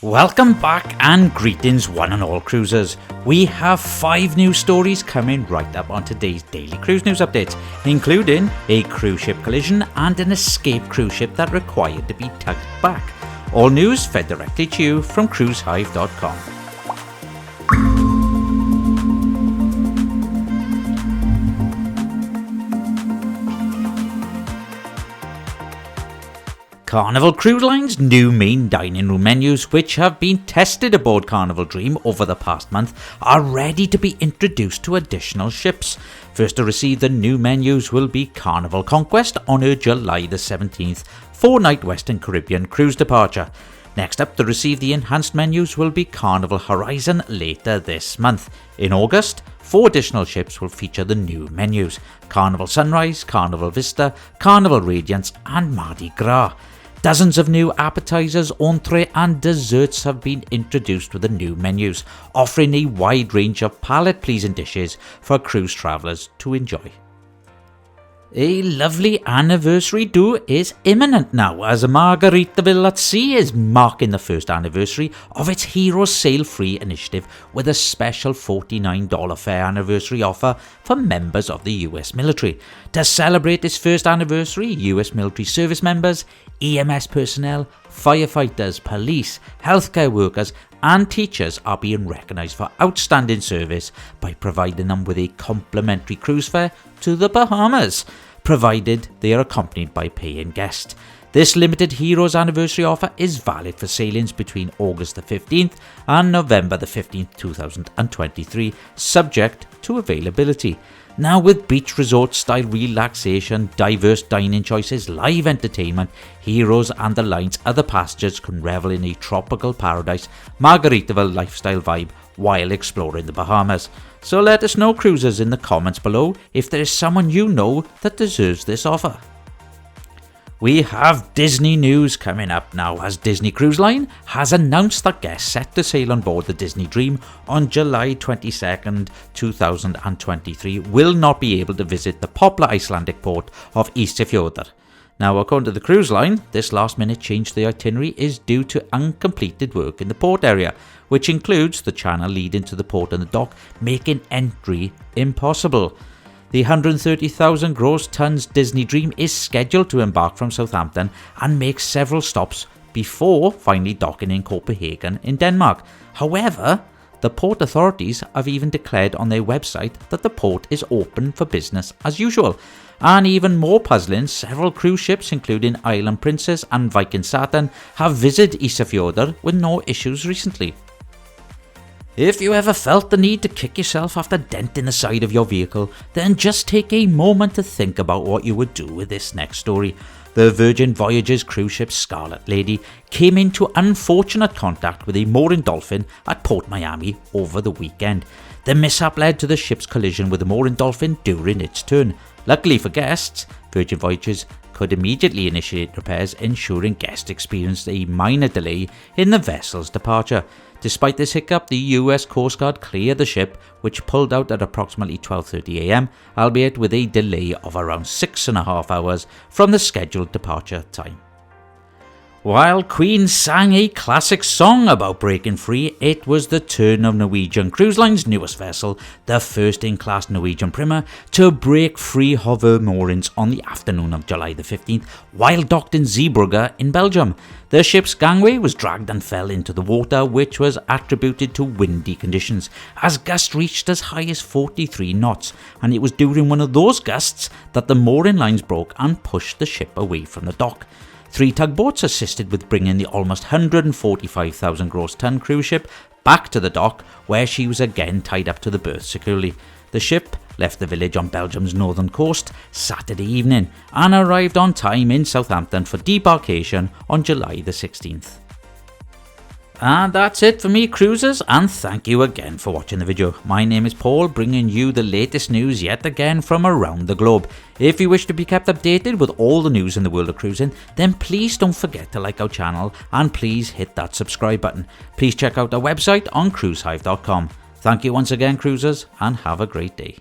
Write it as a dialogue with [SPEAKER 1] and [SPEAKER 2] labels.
[SPEAKER 1] Welcome back and greetings one and all cruisers. We have 5 news stories coming right up on today's daily cruise news updates, including a cruise ship collision and an escaped cruise ship that required to be tugged back. All news fed directly to you from cruisehive.com. Carnival Cruise Line's new main dining room menus, which have been tested aboard Carnival Dream over the past month, are ready to be introduced to additional ships. First to receive the new menus will be Carnival Conquest on her July the 17th 4-night Western Caribbean cruise departure. Next up to receive the enhanced menus will be Carnival Horizon later this month. In August, 4 additional ships will feature the new menus: Carnival Sunrise, Carnival Vista, Carnival Radiance and Mardi Gras. Dozens of new appetizers, entree and desserts have been introduced with the new menus, offering a wide range of palate-pleasing dishes for cruise travellers to enjoy. A lovely anniversary do is imminent now, as Margaritaville at Sea is marking the first anniversary of its Heroes Sail Free initiative with a special $49 fare anniversary offer for members of the US military. To celebrate its first anniversary, US military service members, EMS personnel, firefighters, police, healthcare workers and teachers are being recognised for outstanding service by providing them with a complimentary cruise fare to the Bahamas, provided they are accompanied by paying guests. This limited Heroes anniversary offer is valid for sailings between August the 15th and November the 15th 2023, subject to availability. Now, with beach resort style relaxation, diverse dining choices, live entertainment, Heroes and the line's other passengers can revel in a tropical paradise Margaritaville lifestyle vibe while exploring the Bahamas. So let us know, cruisers, in the comments below if there is someone you know that deserves this offer. We have Disney news coming up now, as Disney Cruise Line has announced that guests set to sail on board the Disney Dream on July 22nd, 2023 will not be able to visit the popular Icelandic port of Ísafjörður. Now, according to the cruise line, this last-minute change to the itinerary is due to uncompleted work in the port area, which includes the channel leading to the port and the dock, making entry impossible. The 130,000 gross tons Disney Dream is scheduled to embark from Southampton and make several stops before finally docking in Copenhagen in Denmark. However, the port authorities have even declared on their website that the port is open for business as usual. And even more puzzling, several cruise ships, including Island Princess and Viking Saturn, have visited Ísafjörður with no issues recently. If you ever felt the need to kick yourself after denting the side of your vehicle, then just take a moment to think about what you would do with this next story. The Virgin Voyages cruise ship Scarlet Lady came into unfortunate contact with a mooring dolphin at Port Miami over the weekend. The mishap led to the ship's collision with the mooring dolphin during its turn. Luckily for guests, Virgin Voyages could immediately initiate repairs, ensuring guests experienced a minor delay in the vessel's departure. Despite this hiccup, the US Coast Guard cleared the ship, which pulled out at approximately 12:30 am, albeit with a delay of around 6.5 hours from the scheduled departure time. While Queen sang a classic song about breaking free, it was the turn of Norwegian Cruise Line's newest vessel, the first-in-class Norwegian Prima, to break free of her moorings on the afternoon of July the 15th while docked in Zeebrugge in Belgium. The ship's gangway was dragged and fell into the water, which was attributed to windy conditions, as gusts reached as high as 43 knots, and it was during one of those gusts that the mooring lines broke and pushed the ship away from the dock. 3 tugboats assisted with bringing the almost 145,000 gross ton cruise ship back to the dock, where she was again tied up to the berth securely. The ship left the village on Belgium's northern coast Saturday evening and arrived on time in Southampton for debarkation on July the 16th. And that's it for me, cruisers, and thank you again for watching the video. My name is Paul, bringing you the latest news yet again from around the globe. If you wish to be kept updated with all the news in the world of cruising, then please don't forget to like our channel and please hit that subscribe button. Please check out our website on cruisehive.com. Thank you once again, cruisers, and have a great day.